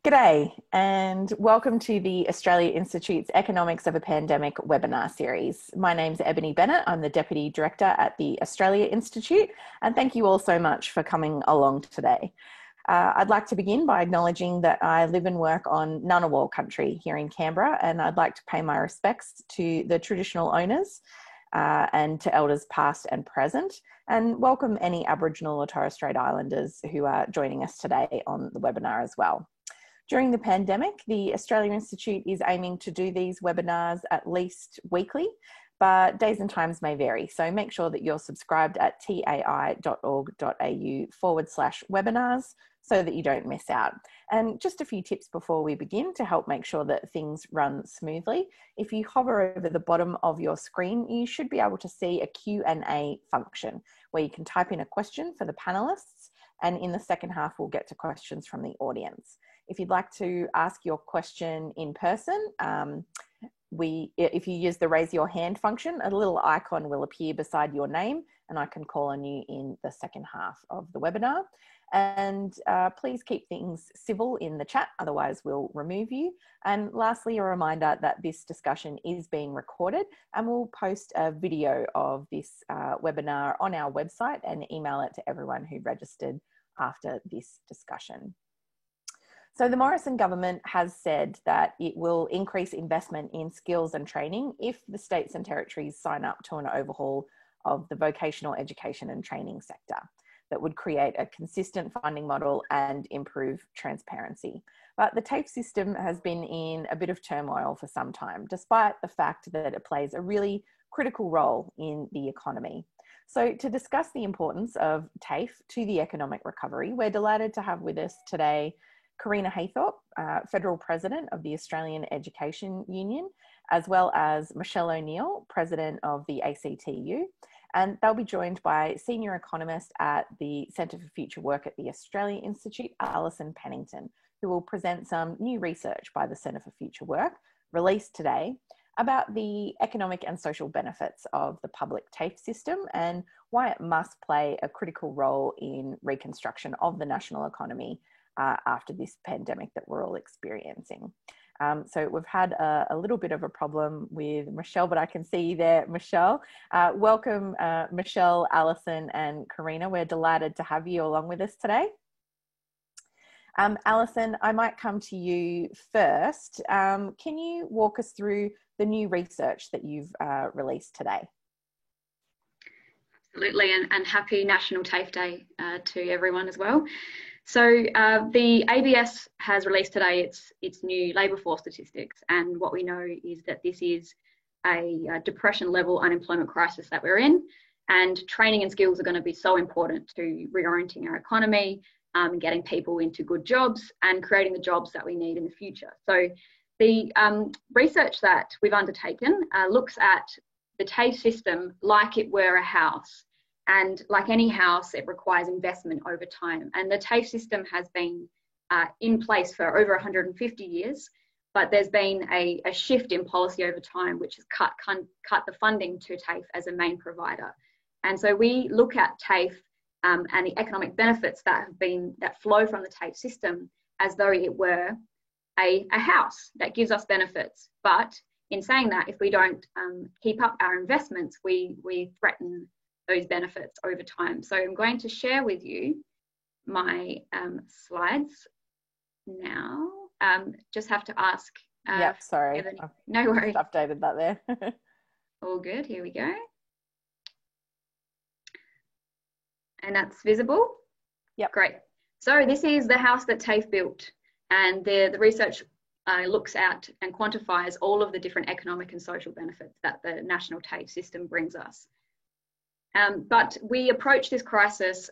G'day and welcome to the Australia Institute's Economics of a Pandemic webinar series. My name's Ebony Bennett. I'm the Deputy Director at the Australia Institute, and thank you all so much for coming along today. I'd like to begin by acknowledging that I live and work on Ngunnawal country here in Canberra, and I'd like to pay my respects to the traditional owners and to elders past and present, and welcome any Aboriginal or Torres Strait Islanders who are joining us today on the webinar as well. During the pandemic, the Australia Institute is aiming to do these webinars at least weekly, but days and times may vary. So make sure that you're subscribed at tai.org.au/webinars so that you don't miss out. And just a few tips before we begin to help make sure that things run smoothly. If you hover over the bottom of your screen, you should be able to see a Q&A function where you can type in a question for the panelists. And in the second half, we'll get to questions from the audience. If you'd like to ask your question in person, if you use the raise your hand function, a little icon will appear beside your name and I can call on you in the second half of the webinar. And please keep things civil in the chat, otherwise we'll remove you. And lastly, a reminder that this discussion is being recorded and we'll post a video of this webinar on our website and email it to everyone who registered after this discussion. So the Morrison government has said that it will increase investment in skills and training if the states and territories sign up to an overhaul of the vocational education and training sector that would create a consistent funding model and improve transparency. But the TAFE system has been in a bit of turmoil for some time, despite the fact that it plays a really critical role in the economy. So to discuss the importance of TAFE to the economic recovery, we're delighted to have with us today Karina Haythorpe, Federal President of the Australian Education Union, as well as Michelle O'Neill, President of the ACTU. And they'll be joined by Senior Economist at the Centre for Future Work at the Australia Institute, Alison Pennington, who will present some new research by the Centre for Future Work, released today, about the economic and social benefits of the public TAFE system and why it must play a critical role in reconstruction of the national economy after this pandemic that we're all experiencing. So we've had a little bit of a problem with Michelle, but I can see you there, Michelle. Welcome, Michelle, Alison and Karina. We're delighted to have you along with us today. Alison, I might come to you first. Can you walk us through the new research that you've released today? Absolutely, and happy National TAFE Day to everyone as well. So the ABS has released today its new labour force statistics, and what we know is that this is a depression level unemployment crisis that we're in, and training and skills are going to be so important to reorienting our economy, and getting people into good jobs and creating the jobs that we need in the future. So the research that we've undertaken looks at the TAFE system like it were a house. And like any house, it requires investment over time. And the TAFE system has been in place for over 150 years, but there's been a shift in policy over time, which has cut the funding to TAFE as a main provider. And so we look at TAFE and the economic benefits that flow from the TAFE system as though it were a house that gives us benefits. But in saying that, if we don't keep up our investments, we threaten those benefits over time. So I'm going to share with you my slides now. Just have to ask. Yep, sorry. No worries. Just updated that there. All good, here we go. And that's visible? Yep. Great. So this is the house that TAFE built, and the research looks at and quantifies all of the different economic and social benefits that the national TAFE system brings us. But we approach this crisis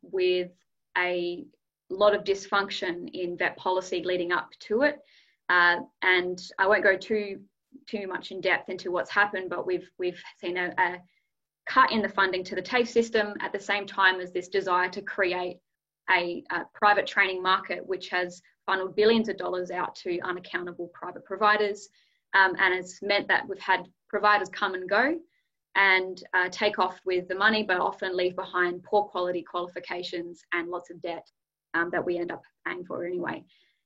with a lot of dysfunction in vet policy leading up to it. And I won't go too much in depth into what's happened, but we've seen a cut in the funding to the TAFE system at the same time as this desire to create a private training market, which has funneled billions of dollars out to unaccountable private providers. And it's meant that we've had providers come and go and take off with the money, but often leave behind poor quality qualifications and lots of debt that we end up paying for anyway.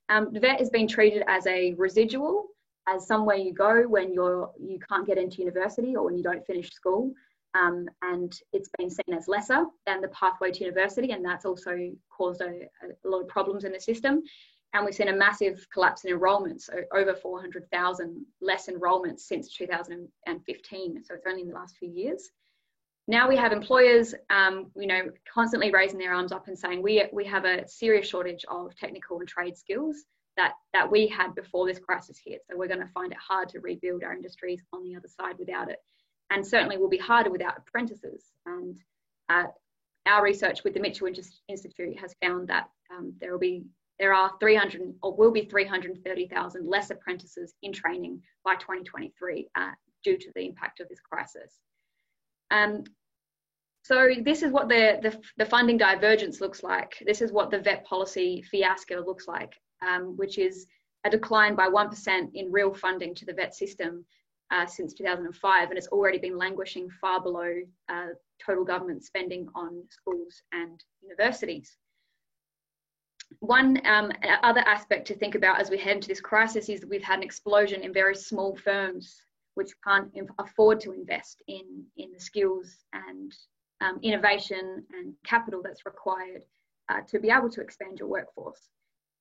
The vet has been treated as a residual, as somewhere you go when you can't get into university or when you don't finish school. And it's been seen as lesser than the pathway to university, and that's also caused a lot of problems in the system. And we've seen a massive collapse in enrolments, so over 400,000 less enrolments since 2015. So it's only in the last few years. Now we have employers, constantly raising their arms up and saying we have a serious shortage of technical and trade skills that we had before this crisis hit. So we're going to find it hard to rebuild our industries on the other side without it. And certainly will be harder without apprentices. And our research with the Mitchell Institute has found that there will be 330,000 less apprentices in training by 2023 due to the impact of this crisis. So this is what the funding divergence looks like. This is what the vet policy fiasco looks like, which is a decline by 1% in real funding to the vet system since 2005, and it's already been languishing far below total government spending on schools and universities. One other aspect to think about as we head into this crisis is that we've had an explosion in very small firms which can't afford to invest in the skills and innovation and capital that's required to be able to expand your workforce.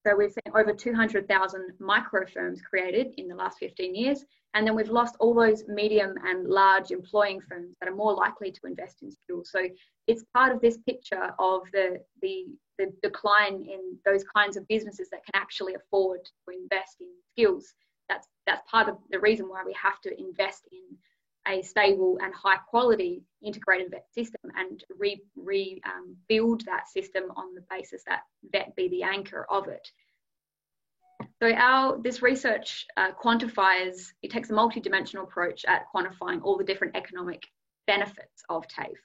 So we've seen over 200,000 micro firms created in the last 15 years, and then we've lost all those medium and large employing firms that are more likely to invest in skills. So it's part of this picture of the decline in those kinds of businesses that can actually afford to invest in skills. That's part of the reason why we have to invest in a stable and high quality integrated vet system and rebuild that system on the basis that vet be the anchor of it. So this research quantifies, it takes a multi-dimensional approach at quantifying all the different economic benefits of TAFE,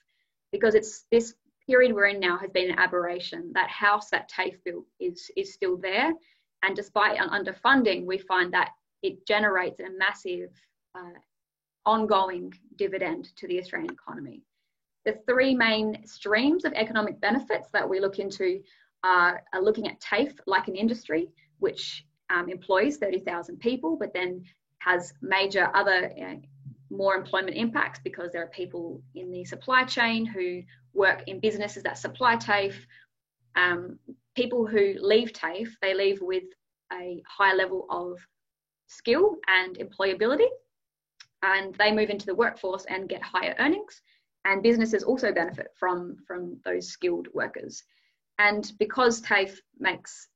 because this period we're in now has been an aberration. That house that TAFE built is still there, and despite underfunding, we find that it generates a massive ongoing dividend to the Australian economy. The three main streams of economic benefits that we look into are looking at TAFE like an industry, which employs 30,000 people, but then has major other more employment impacts because there are people in the supply chain who work in businesses that supply TAFE. People who leave TAFE, they leave with a high level of skill and employability, and they move into the workforce and get higher earnings, and businesses also benefit from those skilled workers. And because TAFE makes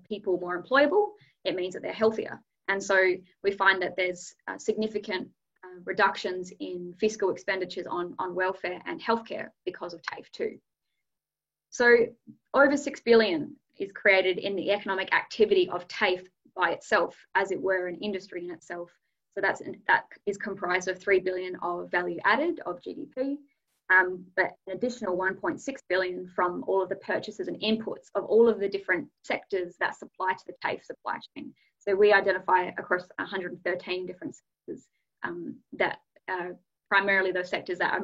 people more employable, it means that they're healthier. And so we find that there's significant reductions in fiscal expenditures on welfare and healthcare because of TAFE too. So over 6 billion is created in the economic activity of TAFE by itself, as it were an industry in itself. So that is comprised of 3 billion of value added of GDP, but an additional 1.6 billion from all of the purchases and inputs of all of the different sectors that supply to the TAFE supply chain. So we identify across 113 different sectors that primarily those sectors that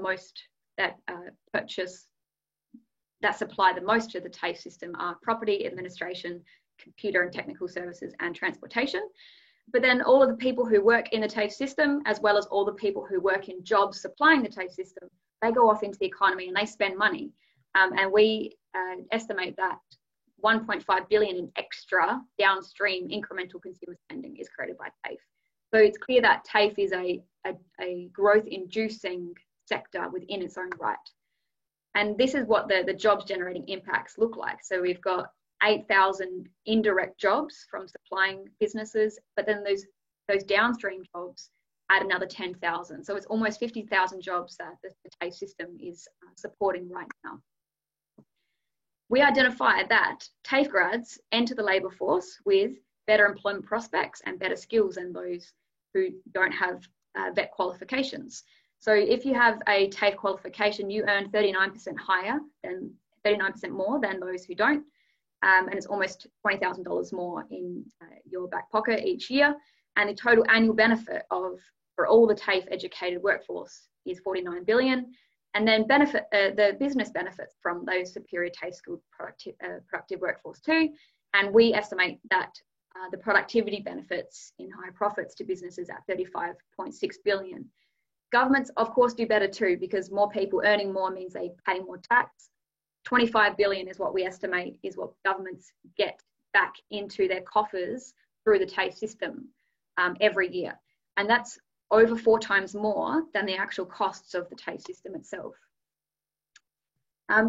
supply the most to the TAFE system are property, administration, computer and technical services, and transportation. But then all of the people who work in the TAFE system, as well as all the people who work in jobs supplying the TAFE system, they go off into the economy and they spend money. And we estimate that 1.5 billion in extra downstream incremental consumer spending is created by TAFE. So it's clear that TAFE is a growth-inducing sector within its own right. And this is what the jobs generating impacts look like. So we've got 8,000 indirect jobs from supplying businesses, but then those downstream jobs add another 10,000. So it's almost 50,000 jobs that the TAFE system is supporting right now. We identified that TAFE grads enter the labour force with better employment prospects and better skills than those who don't have vet qualifications. So if you have a TAFE qualification, you earn 39% more than those who don't. And it's almost $20,000 more in your back pocket each year. And the total annual benefit for all the TAFE educated workforce is 49 billion. And then the business benefits from those superior TAFE skilled productive workforce too. And we estimate that the productivity benefits in higher profits to businesses at 35.6 billion. Governments, of course, do better too, because more people earning more means they pay more tax. 25 billion is what we estimate is what governments get back into their coffers through the TAFE system every year. And that's over 4 times more than the actual costs of the TAFE system itself.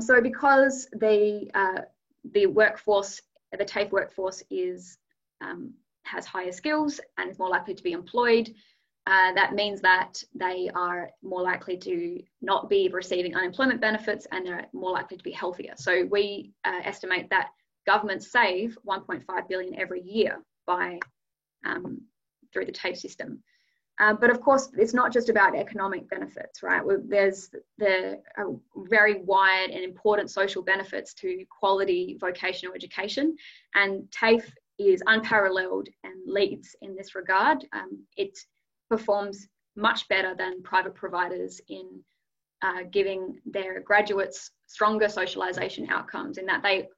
So because the workforce, the TAFE workforce has higher skills and is more likely to be employed, that means that they are more likely to not be receiving unemployment benefits, and they're more likely to be healthier. So we estimate that governments save 1.5 billion every year by through the TAFE system. But of course, it's not just about economic benefits, right? There's the very wide and important social benefits to quality vocational education, and TAFE is unparalleled and leads in this regard. It performs much better than private providers in giving their graduates stronger socialisation outcomes, in that they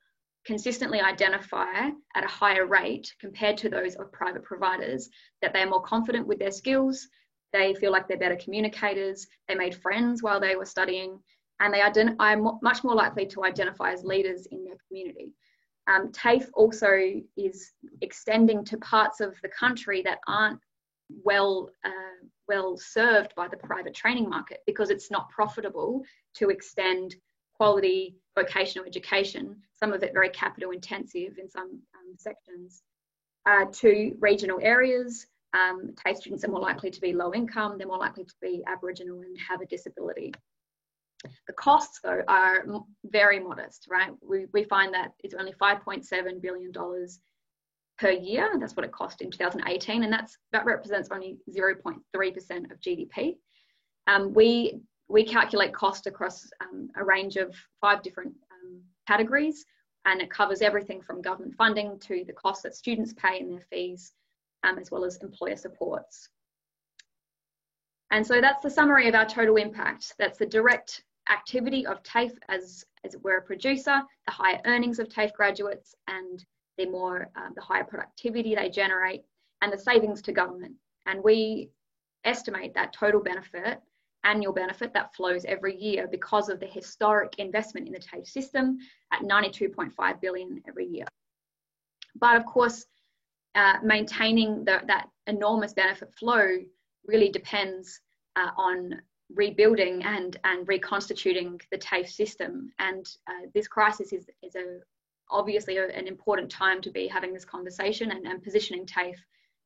consistently identify at a higher rate compared to those of private providers that they're more confident with their skills, they feel like they're better communicators, they made friends while they were studying, and they are much more likely to identify as leaders in their community. TAFE also is extending to parts of the country that aren't well served by the private training market, because it's not profitable to extend quality vocational education, some of it very capital intensive in some sections, to regional areas. TAFE students are more likely to be low income, they're more likely to be Aboriginal and have a disability. The costs, though, are very modest, right? We find that it's only $5.7 billion per year. That's what it cost in 2018, and that represents only 0.3% of GDP. We calculate cost across a range of 5 different categories, and it covers everything from government funding to the costs that students pay in their fees, as well as employer supports. And so that's the summary of our total impact. That's the direct activity of TAFE as we're a producer, the higher earnings of TAFE graduates, and the higher productivity they generate, and the savings to government. And we estimate that total benefit, annual benefit, that flows every year because of the historic investment in the TAFE system at 92.5 billion every year. But of course, maintaining that enormous benefit flow really depends on rebuilding and reconstituting the TAFE system. And this crisis is obviously an important time to be having this conversation and positioning TAFE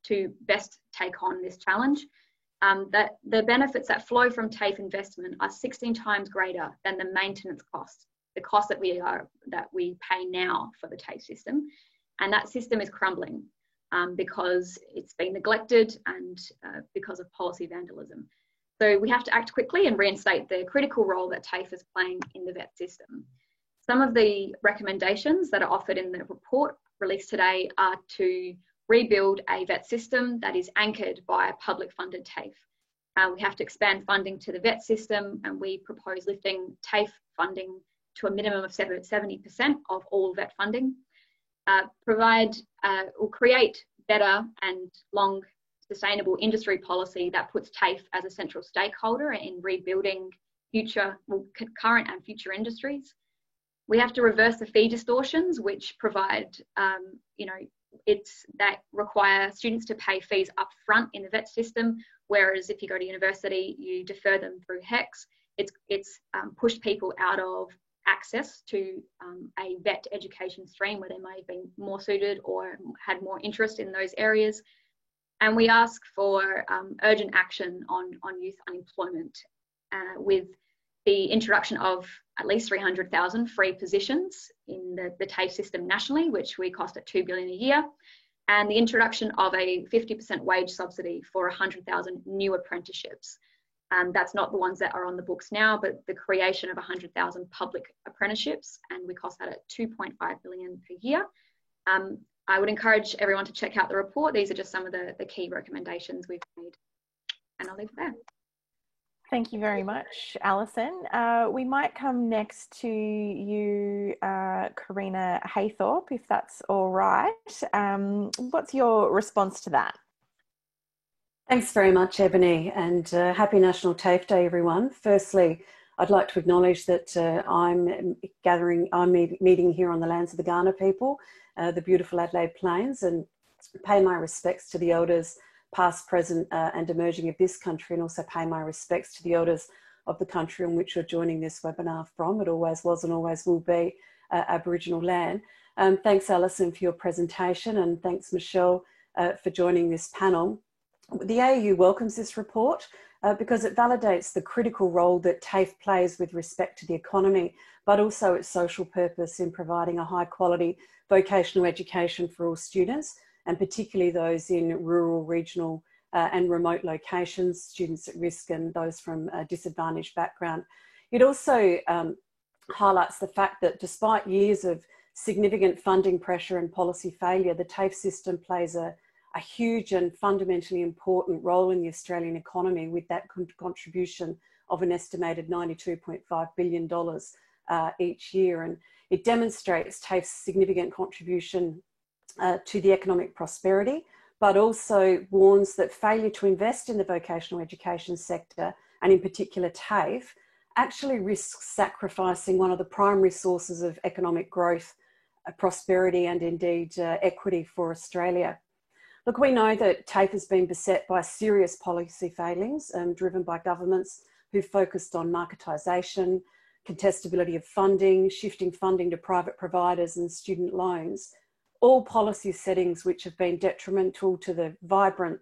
to best take on this challenge. That the benefits that flow from TAFE investment are 16 times greater than the maintenance costs, the cost that we pay now for the TAFE system. And that system is crumbling because it's been neglected and because of policy vandalism. So we have to act quickly and reinstate the critical role that TAFE is playing in the VET system. Some of the recommendations that are offered in the report released today are to rebuild a VET system that is anchored by a public funded TAFE. We have to expand funding to the VET system, and we propose lifting TAFE funding to a minimum of 70% of all VET funding. Or create better and long sustainable industry policy that puts TAFE as a central stakeholder in rebuilding current and future industries. We have to reverse the fee distortions, which provide, that require students to pay fees up front in the VET system, whereas if you go to university, you defer them through HECS. It's pushed people out of access to a VET education stream where they may have been more suited or had more interest in those areas. And we ask for urgent action on youth unemployment with the introduction of at least 300,000 free positions in the TAFE system nationally, which we cost at $2 billion a year, and the introduction of a 50% wage subsidy for 100,000 new apprenticeships. That's not the ones that are on the books now, but the creation of 100,000 public apprenticeships, and we cost that at $2.5 billion per year. I would encourage everyone to check out the report. These are just some of the key recommendations we've made, and I'll leave it there. Thank you very much, Alison. We might come next to you, Karina Haythorpe, if that's all right. What's your response to that? Thanks very much, Ebony, and happy National TAFE Day, everyone. Firstly, I'd like to acknowledge that I'm meeting here on the lands of the Kaurna people, the beautiful Adelaide Plains, and pay my respects to the elders past, present and emerging of this country, and also pay my respects to the elders of the country on which you're joining this webinar from. It always was and always will be Aboriginal land. Thanks, Alison, for your presentation, and thanks, Michelle, for joining this panel. The AU welcomes this report because it validates the critical role that TAFE plays with respect to the economy, but also its social purpose in providing a high quality vocational education for all students, and particularly those in rural, regional and remote locations, students at risk and those from a disadvantaged background. It also highlights the fact that despite years of significant funding pressure and policy failure, the TAFE system plays a huge and fundamentally important role in the Australian economy, with that contribution of an estimated $92.5 billion each year. And it demonstrates TAFE's significant contribution to the economic prosperity, but also warns that failure to invest in the vocational education sector, and in particular TAFE, actually risks sacrificing one of the primary sources of economic growth, prosperity and indeed equity for Australia. Look, we know that TAFE has been beset by serious policy failings driven by governments who've focused on marketisation, contestability of funding, shifting funding to private providers and student loans, all policy settings which have been detrimental to the vibrant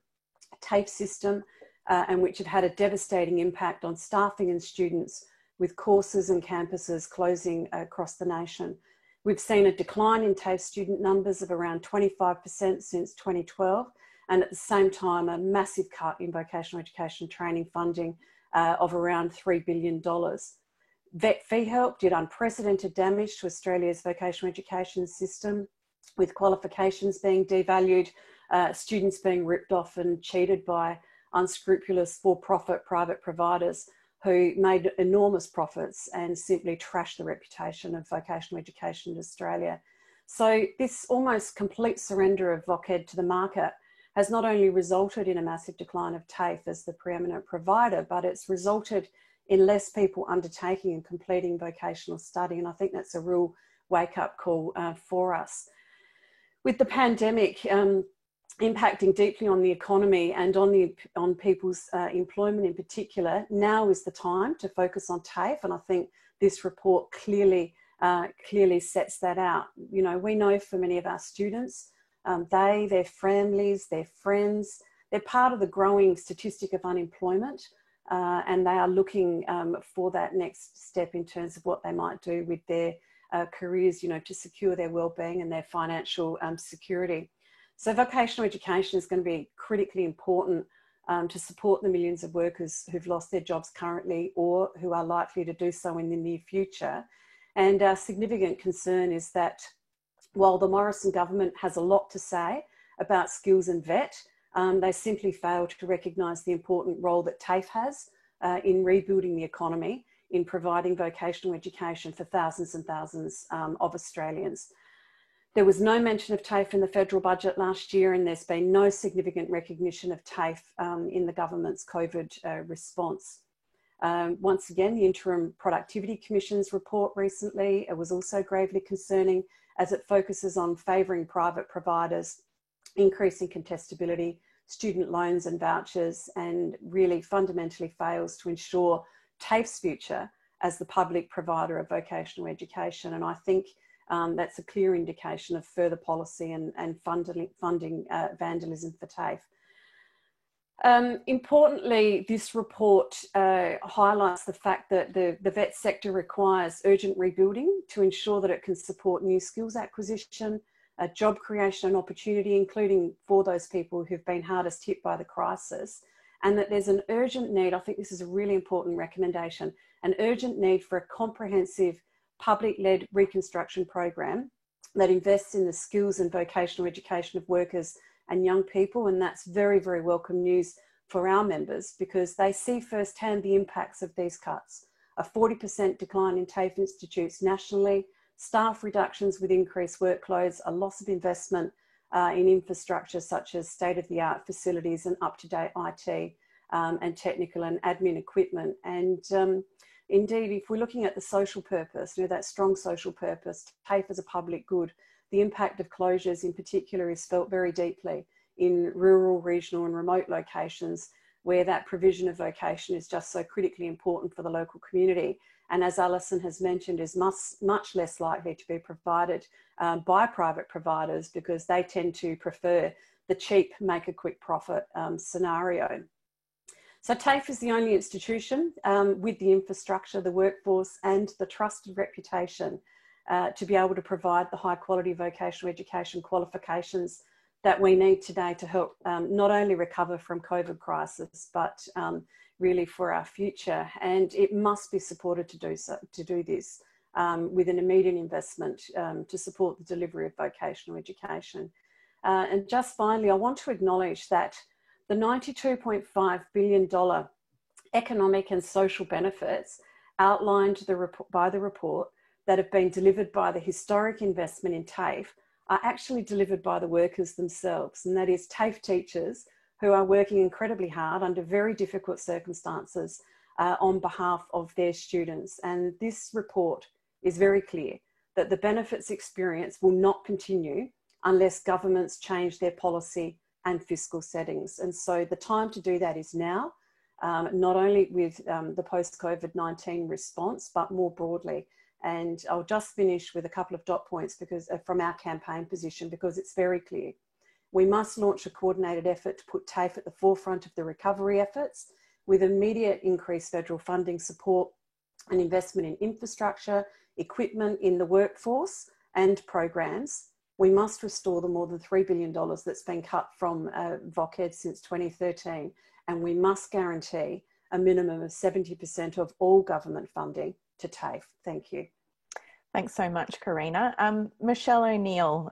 TAFE system and which have had a devastating impact on staffing and students, with courses and campuses closing across the nation. We've seen a decline in TAFE student numbers of around 25% since 2012, and at the same time a massive cut in vocational education training funding of around $3 billion. Vet fee help did unprecedented damage to Australia's vocational education system, with qualifications being devalued, students being ripped off and cheated by unscrupulous for-profit private providers who made enormous profits and simply trashed the reputation of vocational education in Australia. So this almost complete surrender of VocEd to the market has not only resulted in a massive decline of TAFE as the preeminent provider, but it's resulted in less people undertaking and completing vocational study. And I think that's a real wake-up call for us. With the pandemic impacting deeply on the economy and on people's employment in particular, now is the time to focus on TAFE, and I think this report clearly sets that out. You know, we know for many of our students, their families, their friends, they're part of the growing statistic of unemployment, and they are looking for that next step in terms of what they might do with their careers, you know, to secure their well-being and their financial security. So vocational education is going to be critically important to support the millions of workers who've lost their jobs currently or who are likely to do so in the near future. And our significant concern is that while the Morrison government has a lot to say about skills and VET, they simply fail to recognise the important role that TAFE has in rebuilding the economy, in providing vocational education for thousands and thousands of Australians. There was no mention of TAFE in the federal budget last year, and there's been no significant recognition of TAFE in the government's COVID response. Once again, the Interim Productivity Commission's report recently was also gravely concerning, as it focuses on favouring private providers, increasing contestability, student loans and vouchers, and really fundamentally fails to ensure TAFE's future as the public provider of vocational education. And I think that's a clear indication of further policy and funding vandalism for TAFE. Importantly, this report highlights the fact that the VET sector requires urgent rebuilding to ensure that it can support new skills acquisition, job creation and opportunity, including for those people who've been hardest hit by the crisis, and that there's an urgent need, I think this is a really important recommendation, an urgent need for a comprehensive public-led reconstruction program that invests in the skills and vocational education of workers and young people. And that's very, very welcome news for our members because they see firsthand the impacts of these cuts. A 40% decline in TAFE institutes nationally, staff reductions with increased workloads, a loss of investment in infrastructure such as state-of-the-art facilities and up-to-date IT and technical and admin equipment. And indeed, if we're looking at the social purpose, that strong social purpose, TAFE as a public good, the impact of closures in particular is felt very deeply in rural, regional and remote locations where that provision of vocation is just so critically important for the local community. And as Alison has mentioned, is much less likely to be provided by private providers because they tend to prefer the cheap, make a quick profit scenario. So TAFE is the only institution with the infrastructure, the workforce and the trusted reputation to be able to provide the high quality vocational education qualifications that we need today to help not only recover from COVID crisis, but really for our future. And it must be supported to do this with an immediate investment to support the delivery of vocational education. And just finally, I want to acknowledge that the $92.5 billion economic and social benefits outlined by the report that have been delivered by the historic investment in TAFE are actually delivered by the workers themselves, and that is TAFE teachers who are working incredibly hard under very difficult circumstances on behalf of their students. And this report is very clear that the benefits experience will not continue unless governments change their policy and fiscal settings. And so the time to do that is now, not only with the post-COVID-19 response, but more broadly. And I'll just finish with a couple of dot points because from our campaign position, because it's very clear. We must launch a coordinated effort to put TAFE at the forefront of the recovery efforts with immediate increased federal funding support and investment in infrastructure, equipment in the workforce and programs. We must restore the more than $3 billion that's been cut from VocEd since 2013. And we must guarantee a minimum of 70% of all government funding to TAFE. Thank you. Thanks so much, Karina. Michelle O'Neill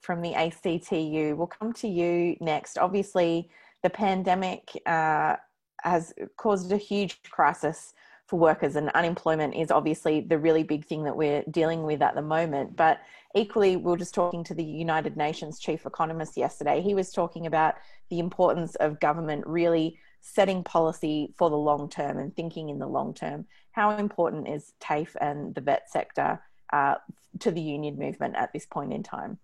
from the ACTU, we'll come to you next. Obviously, the pandemic has caused a huge crisis for workers, and unemployment is obviously the really big thing that we're dealing with at the moment. But equally, we were just talking to the United Nations chief economist yesterday. He was talking about the importance of government really setting policy for the long term and thinking in the long term. How important is TAFE and the vet sector to the union movement at this point in time?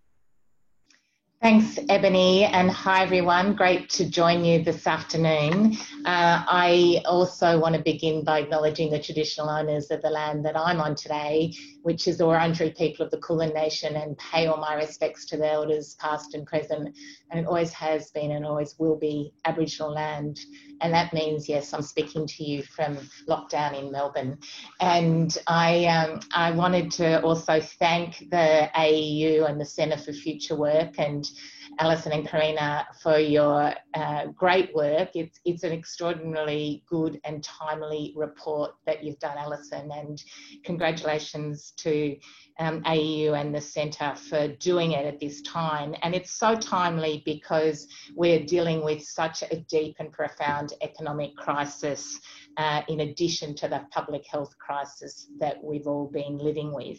Thanks, Ebony, and hi everyone. Great to join you this afternoon. I also want to begin by acknowledging the traditional owners of the land that I'm on today, which is the Wurundjeri people of the Kulin Nation, and pay all my respects to the elders past and present. And it always has been and always will be Aboriginal land. And that means, yes, I'm speaking to you from lockdown in Melbourne. And I wanted to also thank the AEU and the Centre for Future Work and Alison and Karina for your great work. It's an extraordinarily good and timely report that you've done, Alison, and congratulations to AEU and the Centre for doing it at this time. And it's so timely because we're dealing with such a deep and profound economic crisis in addition to the public health crisis that we've all been living with.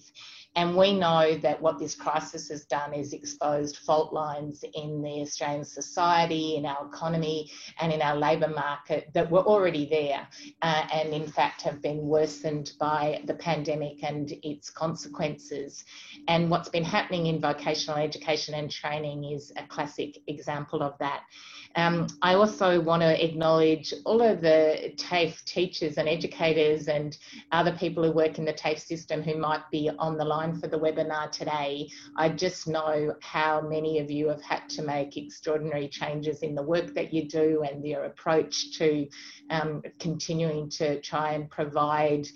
And we know that what this crisis has done is exposed fault lines in the Australian society, in our economy and in our labour market that were already there and in fact have been worsened by the pandemic and its consequences. And what's been happening in vocational education and training is a classic example of that. I also want to acknowledge all of the TAFE teachers and educators and other people who work in the TAFE system who might be on the line for the webinar today. I just know how many of you have had to make extraordinary changes in the work that you do and your approach to continuing to try and provide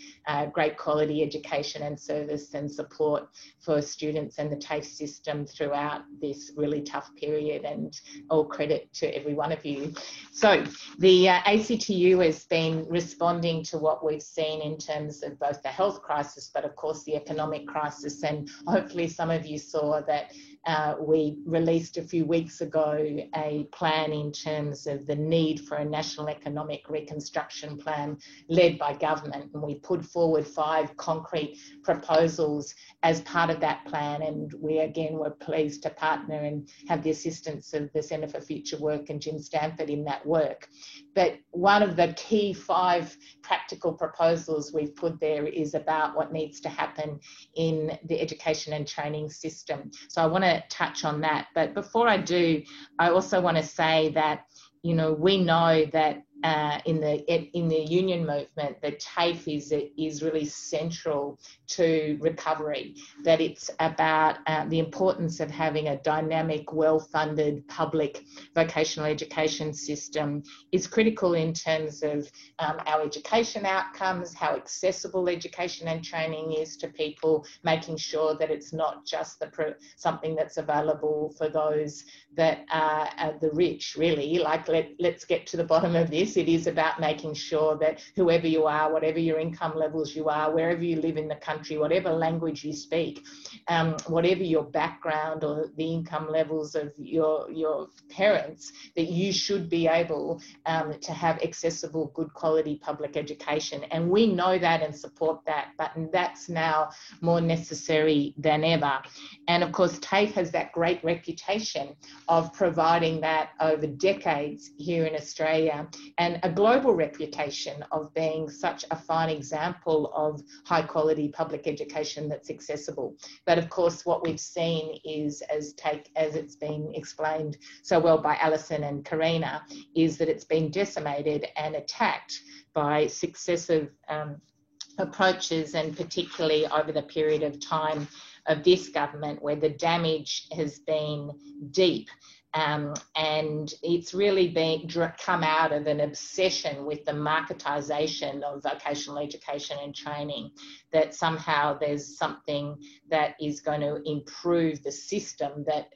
great quality education and service and support for students and the TAFE system throughout this really tough period, and all credit to every one of you. So the ACTU has been responding to what we've seen in terms of both the health crisis, but of course the economic crisis, and hopefully some of you saw that we released a few weeks ago a plan in terms of the need for a national economic reconstruction plan led by government, and we put forward 5 concrete proposals as part of that plan, and we again were pleased to partner and have the assistance of the Centre for Future Work and Jim Stanford in that work. But one of the key 5 practical proposals we've put there is about what needs to happen in the education and training system. So I want to touch on that. But before I do, I also want to say that, you know, we know that in the union movement, that TAFE is really central to recovery, that it's about the importance of having a dynamic, well-funded public vocational education system is critical in terms of our education outcomes, how accessible education and training is to people, making sure that it's not just something that's available for those that are the rich, really. Like, let's get to the bottom of this. It is about making sure that whoever you are, whatever your income levels you are, wherever you live in the country, whatever language you speak, whatever your background or the income levels of your parents, that you should be able to have accessible, good quality public education. And we know that and support that, but that's now more necessary than ever. And of course, TAFE has that great reputation of providing that over decades here in Australia, and a global reputation of being such a fine example of high quality public education that's accessible. But of course, what we've seen is, as it's been explained so well by Alison and Karina, is that it's been decimated and attacked by successive approaches, and particularly over the period of time of this government, where the damage has been deep. And it's really come out of an obsession with the marketisation of vocational education and training, that somehow there's something that is going to improve the system that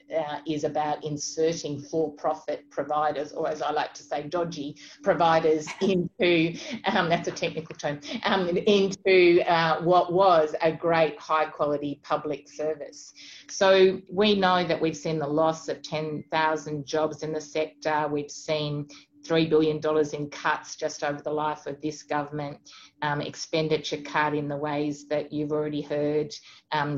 is about inserting for-profit providers, or as I like to say, dodgy providers, into, that's a technical term, into what was a great high-quality public service. So we know that we've seen the loss of 10,000 jobs in the sector. We've seen $3 billion in cuts just over the life of this government, expenditure cut in the ways that you've already heard,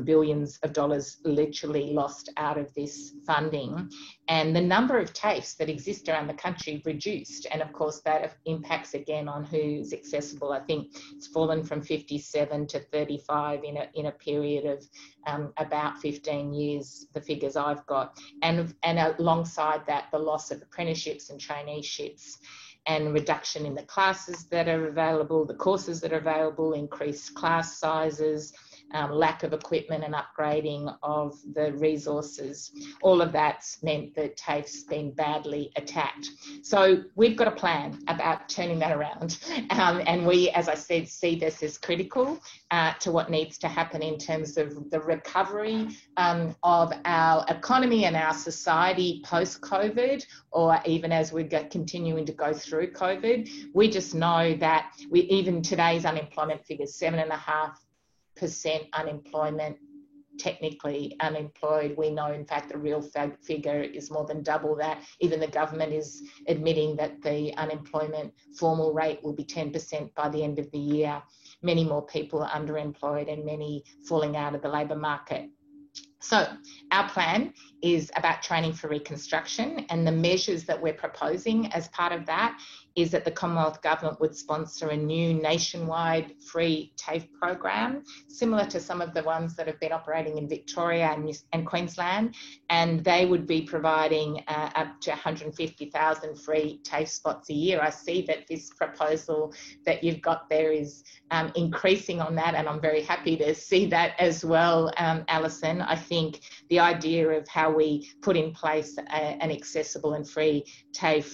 billions of dollars literally lost out of this funding, and the number of TAFEs that exist around the country reduced. And of course that impacts again on who's accessible. I think it's fallen from 57 to 35 in a period of about 15 years, the figures I've got, and alongside that the loss of apprenticeships and traineeships, and reduction in the classes that are available, the courses that are available, increased class sizes, lack of equipment and upgrading of the resources. All of that's meant that TAFE's been badly attacked. So we've got a plan about turning that around. And we, as I said, see this as critical to what needs to happen in terms of the recovery of our economy and our society post-COVID, or even as we're continuing to go through COVID. We just know that even today's unemployment figures, 7.5% unemployment, technically unemployed. We know, in fact, the real figure is more than double that. Even the government is admitting that the unemployment formal rate will be 10% by the end of the year. Many more people are underemployed and many falling out of the labour market. So our plan is about training for reconstruction, and the measures that we're proposing as part of that is that the Commonwealth Government would sponsor a new nationwide free TAFE program, similar to some of the ones that have been operating in Victoria and Queensland, and they would be providing up to 150,000 free TAFE spots a year. I see that this proposal that you've got there is increasing on that, and I'm very happy to see that as well, Alison. I think the idea of how we put in place an accessible and free TAFE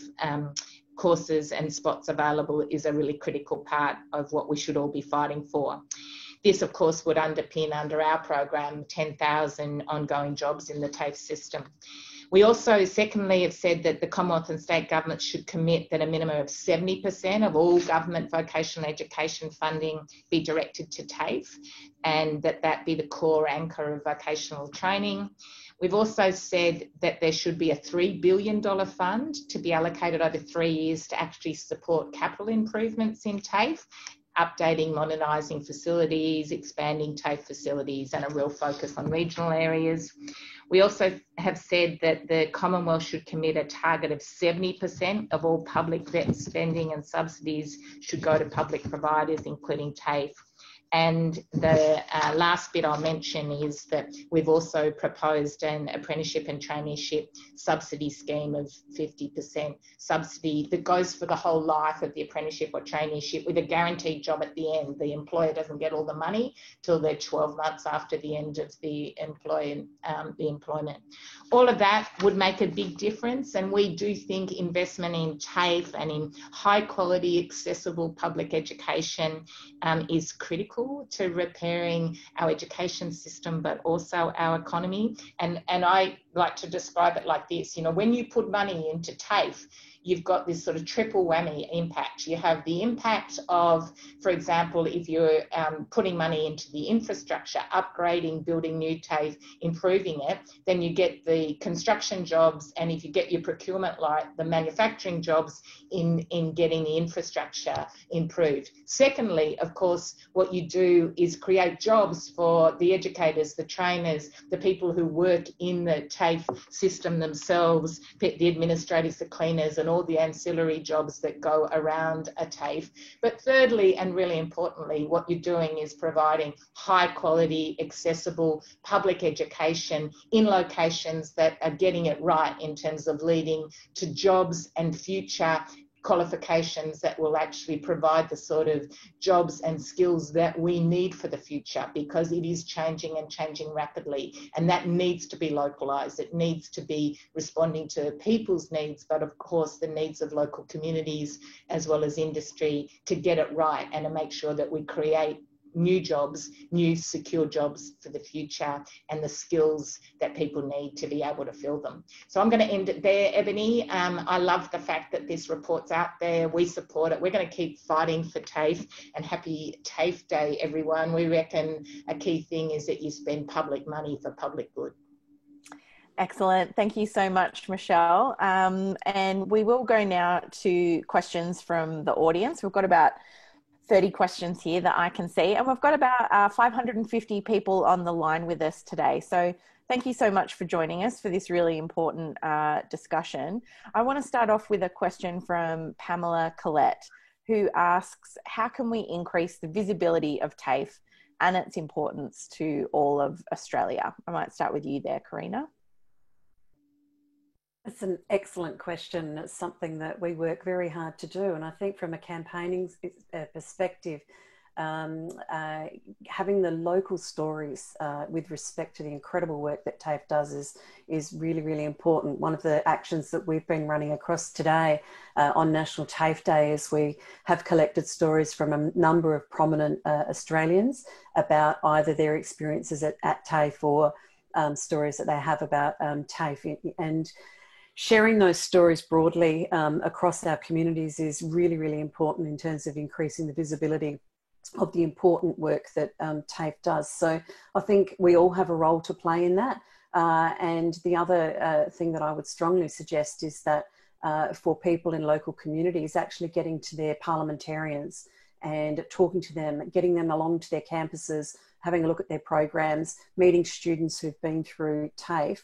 courses and spots available is a really critical part of what we should all be fighting for. This, of course, would underpin under our program 10,000 ongoing jobs in the TAFE system. We also, secondly, have said that the Commonwealth and state governments should commit that a minimum of 70% of all government vocational education funding be directed to TAFE, and that be the core anchor of vocational training. We've also said that there should be a $3 billion fund to be allocated over 3 years to actually support capital improvements in TAFE, updating, modernising facilities, expanding TAFE facilities, and a real focus on regional areas. We also have said that the Commonwealth should commit a target of 70% of all public vet spending and subsidies should go to public providers, including TAFE. And the last bit I'll mention is that we've also proposed an apprenticeship and traineeship subsidy scheme of 50% subsidy that goes for the whole life of the apprenticeship or traineeship with a guaranteed job at the end. The employer doesn't get all the money till they're 12 months after the end of the employment. All of that would make a big difference, and we do think investment in TAFE and in high quality accessible public education is critical to repairing our education system, but also our economy. And I like to describe it like this, you know, when you put money into TAFE, you've got this sort of triple whammy impact. You have the impact of, for example, if you're putting money into the infrastructure, upgrading, building new TAFE, improving it, then you get the construction jobs, and if you get your procurement right, the manufacturing jobs in getting the infrastructure improved. Secondly, of course, what you do is create jobs for the educators, the trainers, the people who work in the TAFE system themselves, the administrators, the cleaners, and all the ancillary jobs that go around a TAFE. But thirdly, and really importantly, what you're doing is providing high quality, accessible public education in locations that are getting it right in terms of leading to jobs and future qualifications that will actually provide the sort of jobs and skills that we need for the future, because it is changing and changing rapidly, and that needs to be localised. It needs to be responding to people's needs, but of course the needs of local communities as well as industry, to get it right and to make sure that we create new jobs, new secure jobs for the future, and the skills that people need to be able to fill them. So I'm going to end it there, Ebony. I love the fact that this report's out there. We support it. We're going to keep fighting for TAFE, and happy TAFE Day, everyone. We reckon a key thing is that you spend public money for public good. Excellent. Thank you so much, Michelle. And we will go now to questions from the audience. We've got about 30 questions here that I can see, and we've got about 550 people on the line with us today. So thank you so much for joining us for this really important discussion. I want to start off with a question from Pamela Collette, who asks, how can we increase the visibility of TAFE and its importance to all of Australia? I might start with you there, Karina. It's an excellent question. It's something that we work very hard to do. And I think from a campaigning perspective, having the local stories with respect to the incredible work that TAFE does is really, really important. One of the actions that we've been running across today on National TAFE Day is we have collected stories from a number of prominent Australians about either their experiences at TAFE or stories that they have about TAFE. And sharing those stories broadly across our communities is really, really important in terms of increasing the visibility of the important work that TAFE does. So I think we all have a role to play in that. And the other thing that I would strongly suggest is that for people in local communities, actually getting to their parliamentarians and talking to them, getting them along to their campuses, having a look at their programs, meeting students who've been through TAFE,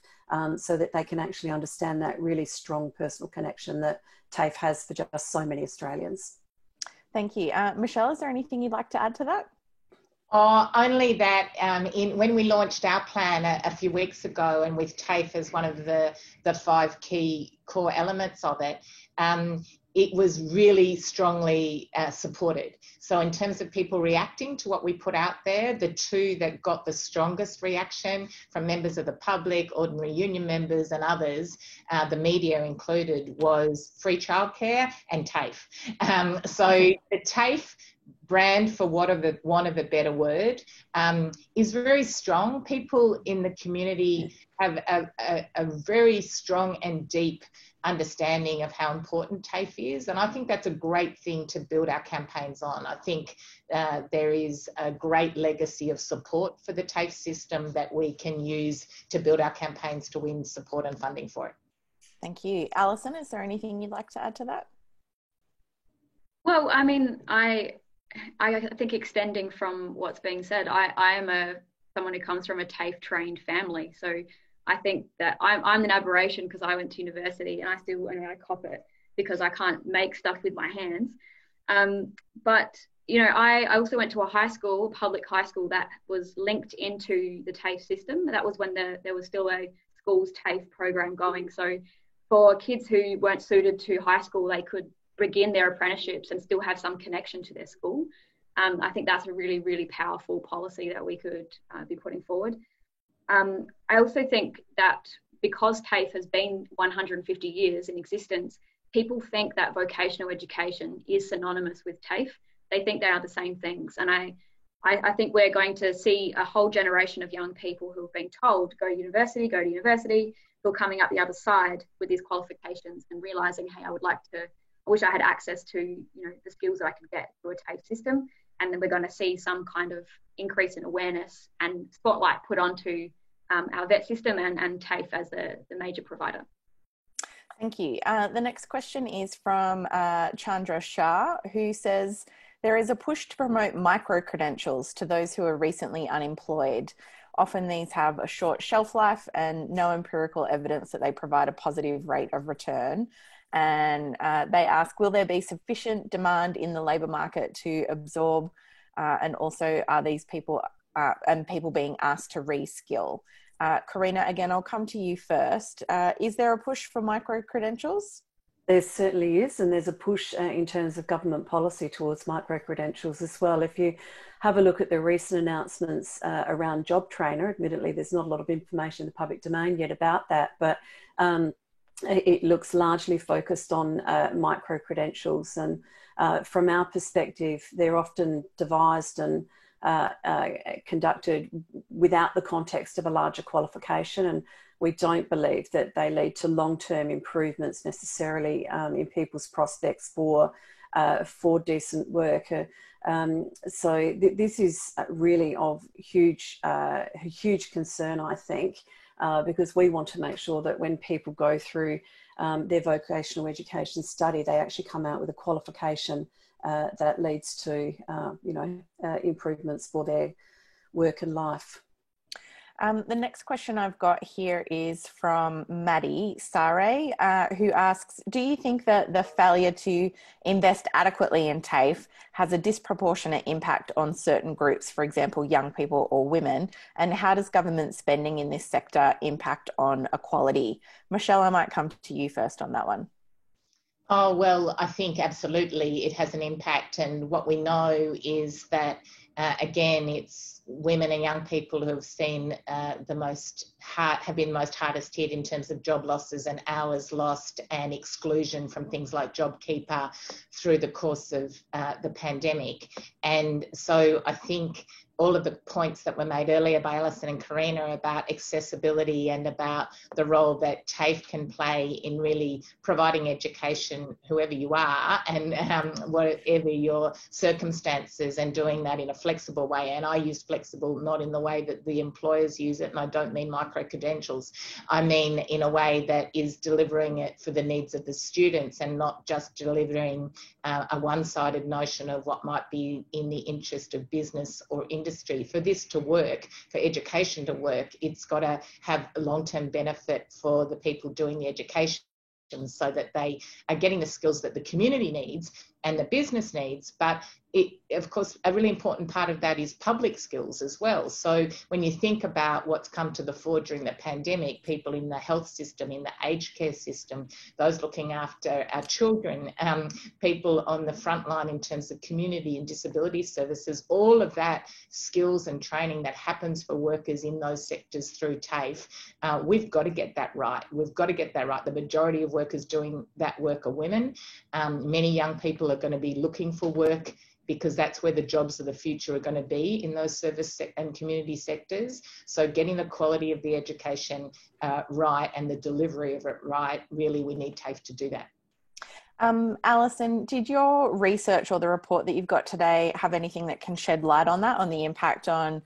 so that they can actually understand that really strong personal connection that TAFE has for just so many Australians. Thank you. Michelle, is there anything you'd like to add to that? Only that when we launched our plan a few weeks ago, and with TAFE as one of the 5 key core elements of it, it was really strongly supported. So in terms of people reacting to what we put out there, the 2 that got the strongest reaction from members of the public, ordinary union members and others, the media included, was free childcare and TAFE. So the TAFE brand, for want of a better word, is very strong. People in the community have a very strong and deep understanding of how important TAFE is. And I think that's a great thing to build our campaigns on. I think there is a great legacy of support for the TAFE system that we can use to build our campaigns to win support and funding for it. Thank you. Alison, is there anything you'd like to add to that? Well, I mean, I think extending from what's being said, I am someone who comes from a TAFE trained family. So I think that I'm an aberration because I went to university and I cop it because I can't make stuff with my hands. But, you know, I also went to a public high school that was linked into the TAFE system. That was when there was still a school's TAFE program going. So for kids who weren't suited to high school, they could begin their apprenticeships and still have some connection to their school. I think that's a really, really powerful policy that we could be putting forward. I also think that because TAFE has been 150 years in existence, people think that vocational education is synonymous with TAFE. They think they are the same things. And I think we're going to see a whole generation of young people who have been told, go to university, who are coming up the other side with these qualifications and realising, hey, I wish I had access to, you know, the skills that I could get through a TAFE system. And then we're going to see some kind of increase in awareness and spotlight put onto our VET system and TAFE as the major provider. Thank you. The next question is from Chandra Shah, who says, there is a push to promote micro-credentials to those who are recently unemployed. Often these have a short shelf life and no empirical evidence that they provide a positive rate of return. And they ask, will there be sufficient demand in the labour market to absorb, and also are these people and people being asked to reskill? Karina, again, I'll come to you first. Is there a push for micro-credentials? There certainly is, and there's a push in terms of government policy towards micro-credentials as well. If you have a look at the recent announcements around Job Trainer, admittedly there's not a lot of information in the public domain yet about that, but it looks largely focused on micro-credentials, and from our perspective, they're often devised and conducted without the context of a larger qualification, and we don't believe that they lead to long-term improvements necessarily in people's prospects for decent work. So this is really of huge concern, I think, because we want to make sure that when people go through their vocational education study, they actually come out with a qualification that leads to improvements for their work and life. The next question I've got here is from Maddie Sare, who asks, do you think that the failure to invest adequately in TAFE has a disproportionate impact on certain groups, for example, young people or women? And how does government spending in this sector impact on equality? Michelle, I might come to you first on that one. Oh, well, I think absolutely it has an impact. And what we know is that, again, it's women and young people who have seen have been most hardest hit in terms of job losses and hours lost and exclusion from things like JobKeeper through the course of the pandemic. And so I think all of the points that were made earlier by Alison and Karina about accessibility and about the role that TAFE can play in really providing education, whoever you are, and whatever your circumstances, and doing that in a flexible way. And I use flexible not in the way that the employers use it, and I don't mean micro-credentials. I mean in a way that is delivering it for the needs of the students and not just delivering a one-sided notion of what might be in the interest of business or industry. For this to work, for education to work, it's got to have a long-term benefit for the people doing the education, so that they are getting the skills that the community needs and the business needs. But of course, a really important part of that is public skills as well. So when you think about what's come to the fore during the pandemic, people in the health system, in the aged care system, those looking after our children, people on the front line in terms of community and disability services, all of that skills and training that happens for workers in those sectors through TAFE, we've got to get that right. We've got to get that right. The majority of workers doing that work are women. Many young people are going to be looking for work because that's where the jobs of the future are going to be, in those service and community sectors. So getting the quality of the education right and the delivery of it right, really we need TAFE to do that. Alison, did your research or the report that you've got today have anything that can shed light on that, on the impact on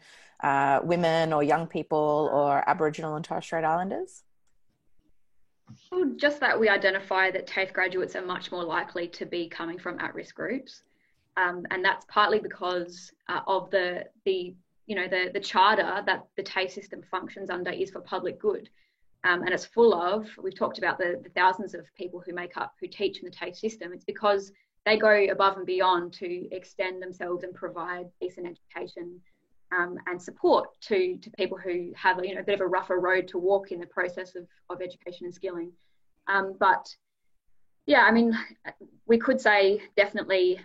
women or young people or Aboriginal and Torres Strait Islanders? Well, just that we identify that TAFE graduates are much more likely to be coming from at-risk groups. And that's partly because of the charter that the TAFE system functions under is for public good. And it's full of, we've talked about the thousands of people who teach in the TAFE system. It's because they go above and beyond to extend themselves and provide decent education and support to people who have a bit of a rougher road to walk in the process of education and skilling. But yeah, I mean, we could say definitely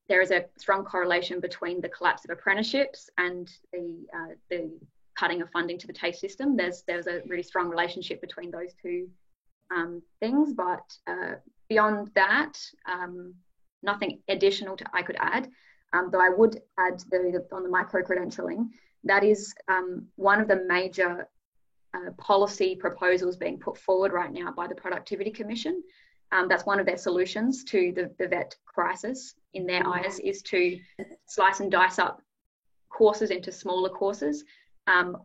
there is a strong correlation between the collapse of apprenticeships and the cutting of funding to the TAFE system. There's a really strong relationship between those two things, but beyond that, nothing additional I could add. Though I would add on the micro-credentialing, that is one of the major policy proposals being put forward right now by the Productivity Commission. That's one of their solutions to the VET crisis, in their eyes, is to slice and dice up courses into smaller courses,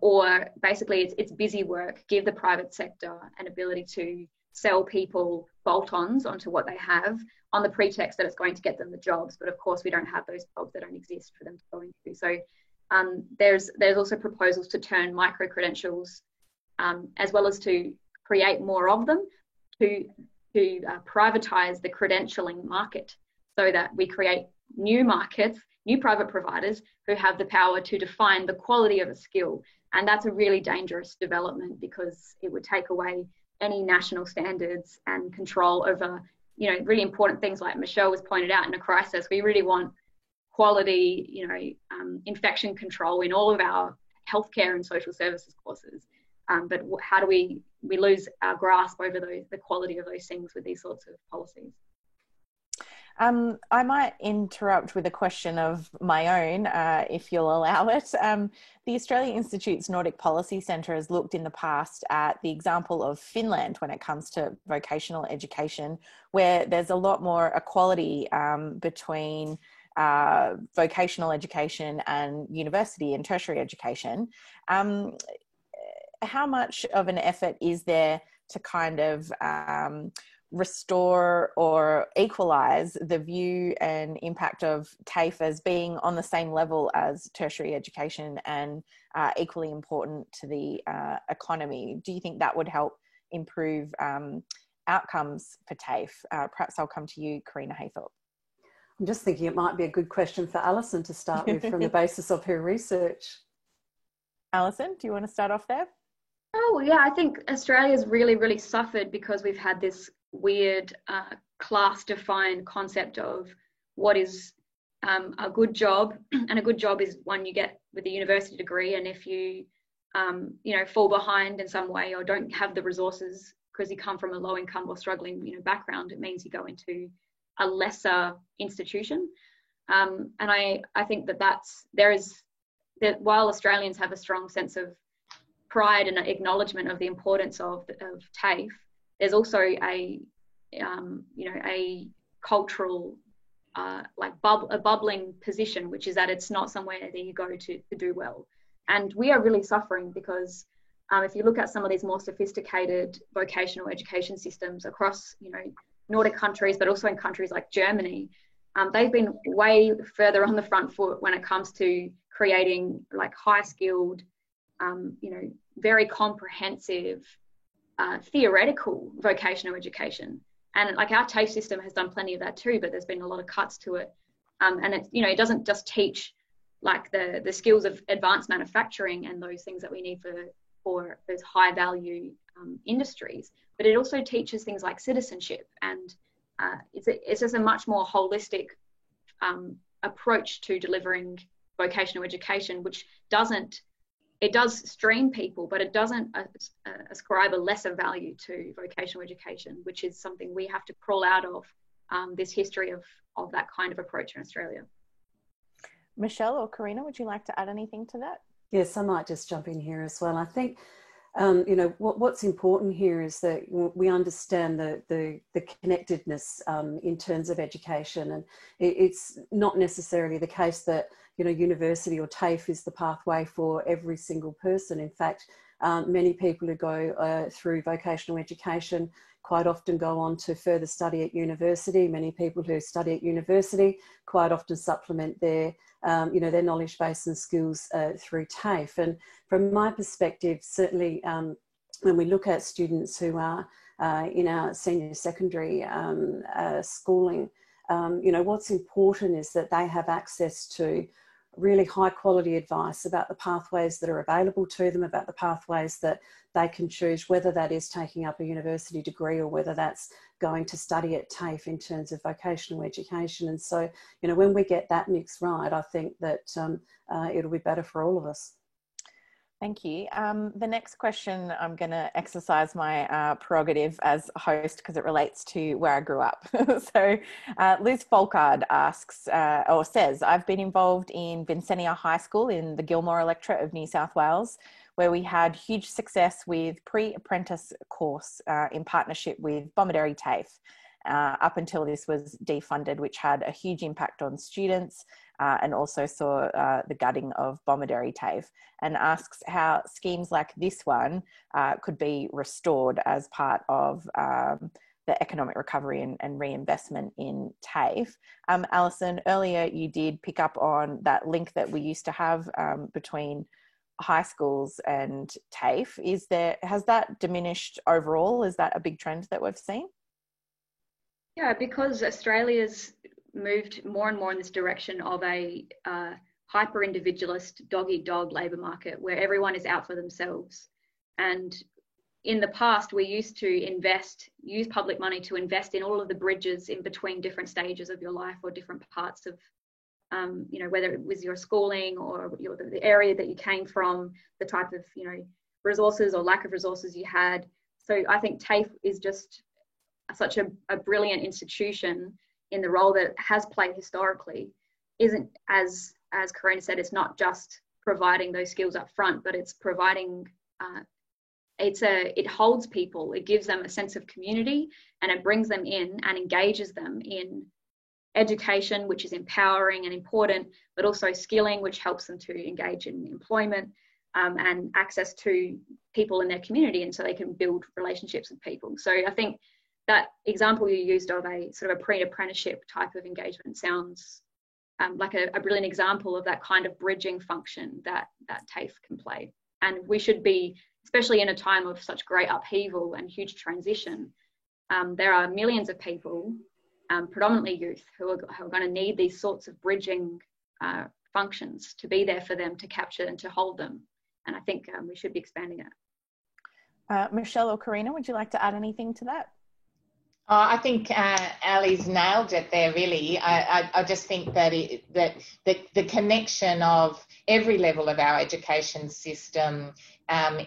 or basically it's busy work, give the private sector an ability to sell people bolt-ons onto what they have on the pretext that it's going to get them the jobs. But of course, we don't have those jobs, that don't exist for them to go into. So there's also proposals to turn micro-credentials, as well as to create more of them, to privatise the credentialing market, so that we create new markets, new private providers who have the power to define the quality of a skill. And that's a really dangerous development, because it would take away any national standards and control over, really important things like Michelle was pointed out in a crisis. We really want quality, infection control in all of our healthcare and social services courses. But how do we lose our grasp over the quality of those things with these sorts of policies? I might interrupt with a question of my own, if you'll allow it. The Australia Institute's Nordic Policy Centre has looked in the past at the example of Finland when it comes to vocational education, where there's a lot more equality between vocational education and university and tertiary education. How much of an effort is there to kind of restore or equalise the view and impact of TAFE as being on the same level as tertiary education and equally important to the economy? Do you think that would help improve outcomes for TAFE? Perhaps I'll come to you, Karina Haythorpe. I'm just thinking it might be a good question for Alison to start with from the basis of her research. Alison, do you want to start off there? Oh, yeah, I think Australia's really, really suffered because we've had this weird class-defined concept of what is a good job. And a good job is one you get with a university degree. And if you, fall behind in some way or don't have the resources because you come from a low-income or struggling, background, it means you go into a lesser institution. And I think that while Australians have a strong sense of pride and acknowledgement of the importance of TAFE, there's also a cultural a bubbling position, which is that it's not somewhere that you go to do well. And we are really suffering because if you look at some of these more sophisticated vocational education systems across Nordic countries, but also in countries like Germany, they've been way further on the front foot when it comes to creating high skilled, very comprehensive, theoretical vocational education. And our TAFE system has done plenty of that too, but there's been a lot of cuts to it. And it doesn't just teach the skills of advanced manufacturing and those things that we need for those high value industries, but it also teaches things like citizenship. And it's just a much more holistic approach to delivering vocational education, which it does stream people, but it doesn't ascribe a lesser value to vocational education, which is something we have to crawl out of, this history of that kind of approach in Australia. Michelle or Karina, would you like to add anything to that? Yes, I might just jump in here as well. I think, you know, what's important here is that we understand the connectedness in terms of education, and it's not necessarily the case that, you know, university or TAFE is the pathway for every single person. In fact, many people who go through vocational education quite often go on to further study at university. Many people who study at university quite often supplement their you know, their knowledge base and skills through TAFE. And from my perspective, certainly when we look at students who are in our senior secondary schooling, you know, what's important is that they have access to really high quality advice about the pathways that are available to them, about the pathways that they can choose, whether that is taking up a university degree or whether that's going to study at TAFE in terms of vocational education. And so, you know, when we get that mix right, I think that it'll be better for all of us. Thank you. The next question, I'm going to exercise my prerogative as host because it relates to where I grew up. So Liz Folkard asks or says, I've been involved in Vincennia High School in the Gilmore Electorate of New South Wales, where we had huge success with pre-apprentice course in partnership with Bomaderry TAFE. Up until this was defunded, which had a huge impact on students and also saw the gutting of Bomaderry TAFE, and asks how schemes like this one could be restored as part of the economic recovery and reinvestment in TAFE. Alison, earlier you did pick up on that link that we used to have between high schools and TAFE. Has that diminished overall? Is that a big trend that we've seen? Yeah, because Australia's moved more and more in this direction of a hyper-individualist, dog-eat-dog labour market where everyone is out for themselves. And in the past, we used to use public money to invest in all of the bridges in between different stages of your life or different parts of, you know, whether it was your schooling or the area that you came from, the type of, you know, resources or lack of resources you had. So I think TAFE is just such a brilliant institution in the role that it has played historically. Isn't, as Karina said, it's not just providing those skills up front, but it's providing, it holds people, it gives them a sense of community, and it brings them in and engages them in education, which is empowering and important, but also skilling, which helps them to engage in employment and access to people in their community, and so they can build relationships with people. So I think that example you used of a sort of a pre-apprenticeship type of engagement sounds like a brilliant example of that kind of bridging function that TAFE can play. And we should be, especially in a time of such great upheaval and huge transition, there are millions of people, predominantly youth, who are going to need these sorts of bridging functions to be there for them, to capture and to hold them. And I think we should be expanding it. Michelle or Karina, would you like to add anything to that? I think Ali's nailed it there, really. I just think that the connection of every level of our education system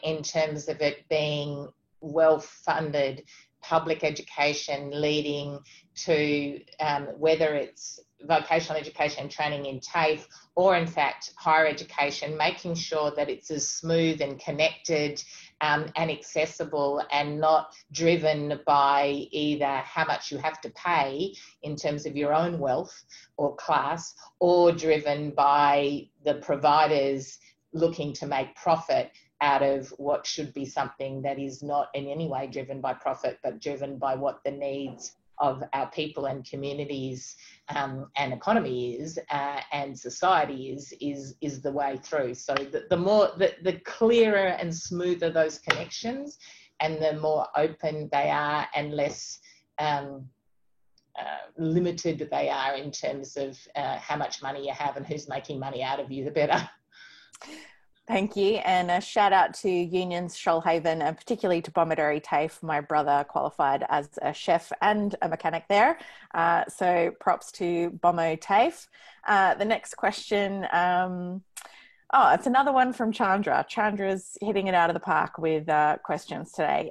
in terms of it being well-funded public education leading to whether it's vocational education and training in TAFE or in fact higher education, making sure that it's as smooth and connected and accessible and not driven by either how much you have to pay in terms of your own wealth or class, or driven by the providers looking to make profit out of what should be something that is not in any way driven by profit, but driven by what the needs of our people and communities and economy is and society is the way through. So the clearer and smoother those connections, and the more open they are and less limited they are in terms of how much money you have and who's making money out of you, the better. Thank you, and a shout out to Unions Shoalhaven and particularly to Bomaderry TAFE. My brother qualified as a chef and a mechanic there, so props to Bomo TAFE. The next question, it's another one from Chandra. Chandra's hitting it out of the park with questions today.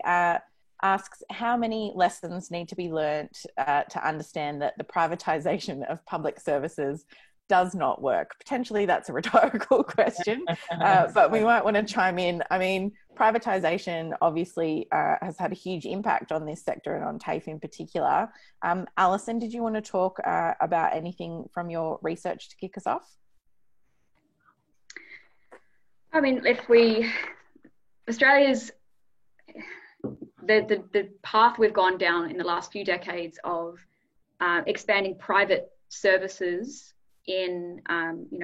Asks how many lessons need to be learnt to understand that the privatisation of public services does not work? Potentially that's a rhetorical question, but we might want to chime in. I mean, privatisation obviously has had a huge impact on this sector and on TAFE in particular. Alison, did you want to talk about anything from your research to kick us off? I mean, Australia's, the path we've gone down in the last few decades of expanding private services in,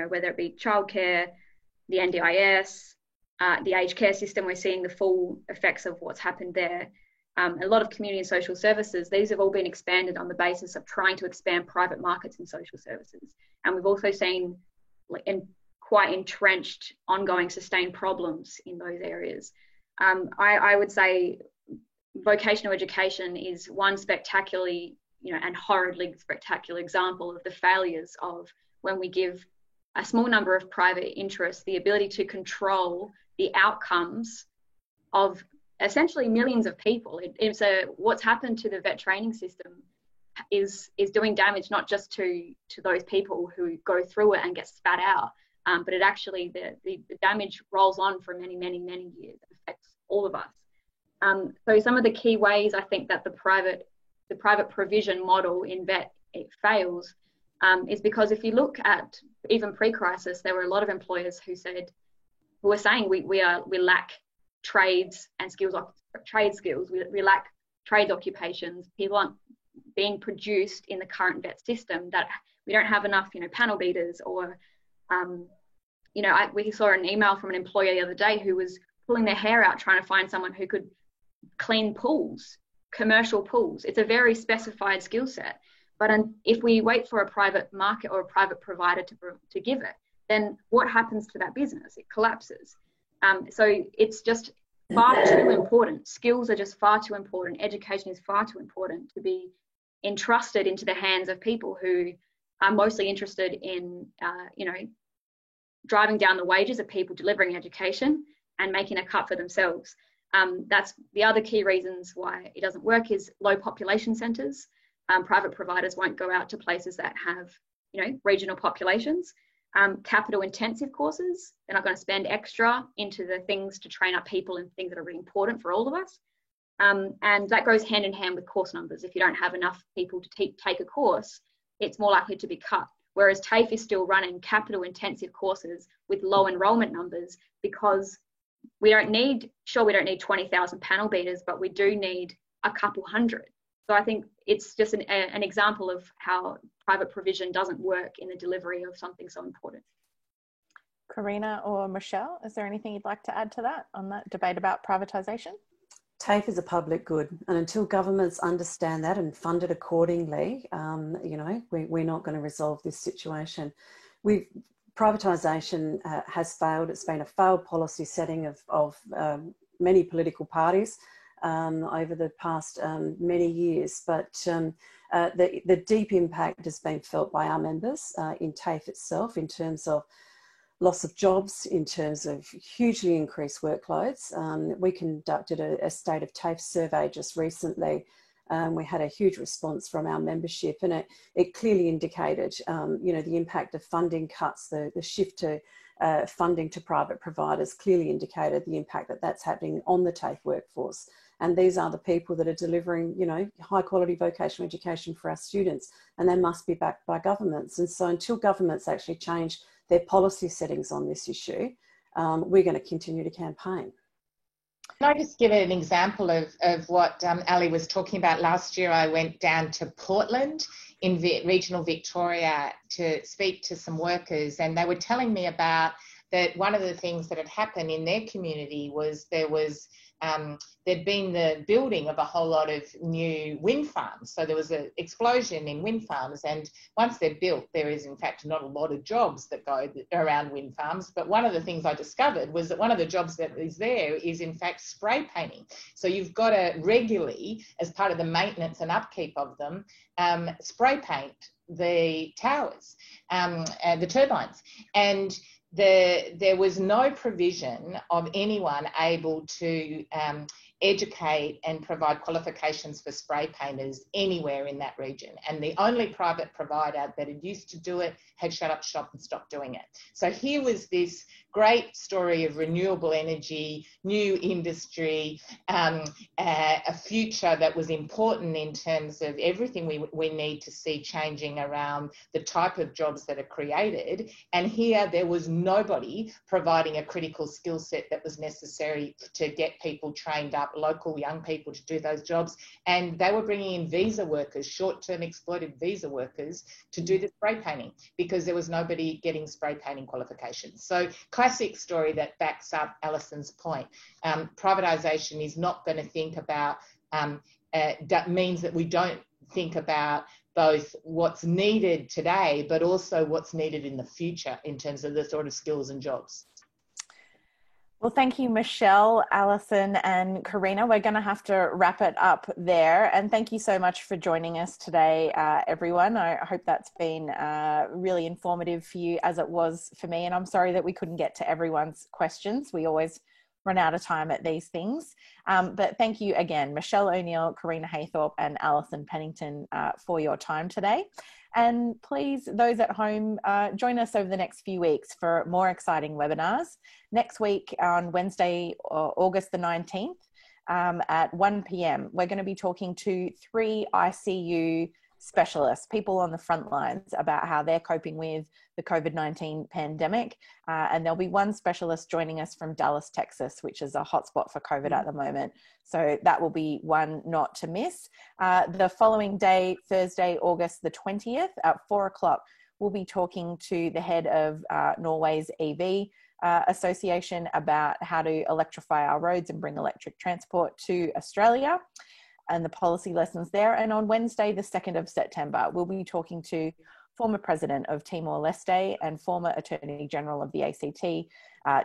whether it be childcare, the NDIS, the aged care system, we're seeing the full effects of what's happened there. A lot of community and social services, these have all been expanded on the basis of trying to expand private markets in social services. And we've also seen quite entrenched, ongoing, sustained problems in those areas. I would say vocational education is one spectacularly, and horridly spectacular example of the failures of when we give a small number of private interests the ability to control the outcomes of essentially millions of people. What's happened to the vet training system is doing damage not just to those people who go through it and get spat out, but it actually, the damage rolls on for many, many, many years. It affects all of us. So some of the key ways I think that the private provision model in vet, it fails, is because if you look at even pre-crisis, there were a lot of employers who were saying we lack trades and skills, trade skills. We lack trade occupations. People aren't being produced in the current vet system. That we don't have enough, panel beaters or, we saw an email from an employer the other day who was pulling their hair out trying to find someone who could clean pools, commercial pools. It's a very specified skill set. But if we wait for a private market or a private provider to give it, then what happens to that business? It collapses. So it's just far too important. Skills are just far too important. Education is far too important to be entrusted into the hands of people who are mostly interested in, driving down the wages of people delivering education and making a cut for themselves. That's the other key reasons why it doesn't work is low population centres. Private providers won't go out to places that have, regional populations. Capital intensive courses, they're not going to spend extra into the things to train up people in things that are really important for all of us. And that goes hand in hand with course numbers. If you don't have enough people to take a course, it's more likely to be cut. Whereas TAFE is still running capital intensive courses with low enrolment numbers because we don't need 20,000 panel beaters, but we do need a couple hundred. So I think it's just an example of how private provision doesn't work in the delivery of something so important. Karina or Michelle, is there anything you'd like to add to that on that debate about privatisation? TAFE is a public good, and until governments understand that and fund it accordingly, we're not going to resolve this situation. Privatisation has failed. It's been a failed policy setting of many political parties over the past many years, but the deep impact has been felt by our members in TAFE itself in terms of loss of jobs, in terms of hugely increased workloads. We conducted a State of TAFE survey just recently. We had a huge response from our membership, and it clearly indicated, the impact of funding cuts, the shift to funding to private providers clearly indicated the impact that's happening on the TAFE workforce. And these are the people that are delivering, high quality vocational education for our students, and they must be backed by governments. And so until governments actually change their policy settings on this issue, we're going to continue to campaign. Can I just give an example of what Ali was talking about? Last year I went down to Portland in regional Victoria to speak to some workers, and they were telling me about that one of the things that had happened in their community was there'd been the building of a whole lot of new wind farms. So there was an explosion in wind farms, and once they're built, there is in fact not a lot of jobs that go around wind farms. But one of the things I discovered was that one of the jobs that is there is in fact spray painting. So you've got to regularly, as part of the maintenance and upkeep of them, spray paint the towers, the turbines. And there was no provision of anyone able to educate and provide qualifications for spray painters anywhere in that region. And the only private provider that had used to do it had shut up shop and stopped doing it. So here was this great story of renewable energy, new industry, a future that was important in terms of everything we need to see changing around the type of jobs that are created. And here there was nobody providing a critical skill set that was necessary to get people trained up, local young people to do those jobs. And they were bringing in visa workers, short-term exploited visa workers, to do the spray painting because there was nobody getting spray painting qualifications. So classic story that backs up Alison's point. Privatisation is not going to think about, that means that we don't think about both what's needed today, but also what's needed in the future in terms of the sort of skills and jobs. Well, thank you, Michelle, Alison, and Karina. We're going to have to wrap it up there. And thank you so much for joining us today, everyone. I hope that's been really informative for you, as it was for me. And I'm sorry that we couldn't get to everyone's questions. We always run out of time at these things. But thank you again, Michelle O'Neill, Karina Haythorpe, and Alison Pennington for your time today. And please, those at home, join us over the next few weeks for more exciting webinars. Next week on Wednesday, August the 19th, at 1 p.m, we're going to be talking to 3 ICU specialists, people on the front lines, about how they're coping with the COVID-19 pandemic. And there'll be one specialist joining us from Dallas, Texas, which is a hotspot for COVID at the moment. So that will be one not to miss. The following day, Thursday, August the 20th at 4 o'clock, we'll be talking to the head of Norway's EV Association about how to electrify our roads and bring electric transport to Australia, and the policy lessons there. And on Wednesday, the 2nd of September, we'll be talking to former president of Timor-Leste and former Attorney General of the ACT,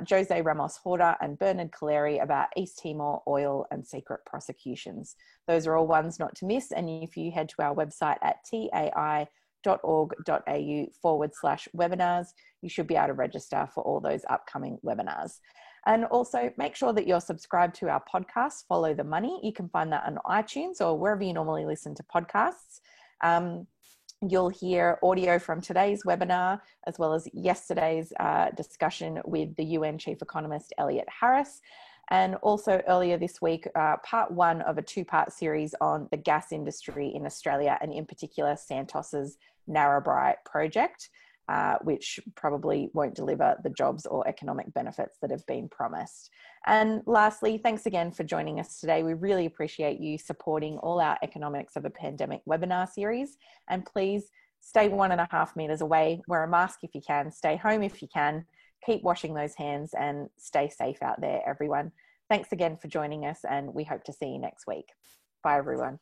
Jose Ramos-Horta and Bernard Collaery, about East Timor oil and secret prosecutions. Those are all ones not to miss. And if you head to our website at tai.org.au/webinars, you should be able to register for all those upcoming webinars. And also make sure that you're subscribed to our podcast, Follow the Money. You can find that on iTunes or wherever you normally listen to podcasts. You'll hear audio from today's webinar, as well as yesterday's discussion with the UN Chief Economist, Elliot Harris. And also earlier this week, part 1 of a 2-part series on the gas industry in Australia, and in particular Santos's Narrabri project, which probably won't deliver the jobs or economic benefits that have been promised. And lastly, thanks again for joining us today. We really appreciate you supporting all our Economics of a Pandemic webinar series. And please stay 1.5 meters away, wear a mask if you can, stay home if you can, keep washing those hands, and stay safe out there, everyone. Thanks again for joining us, and we hope to see you next week. Bye, everyone.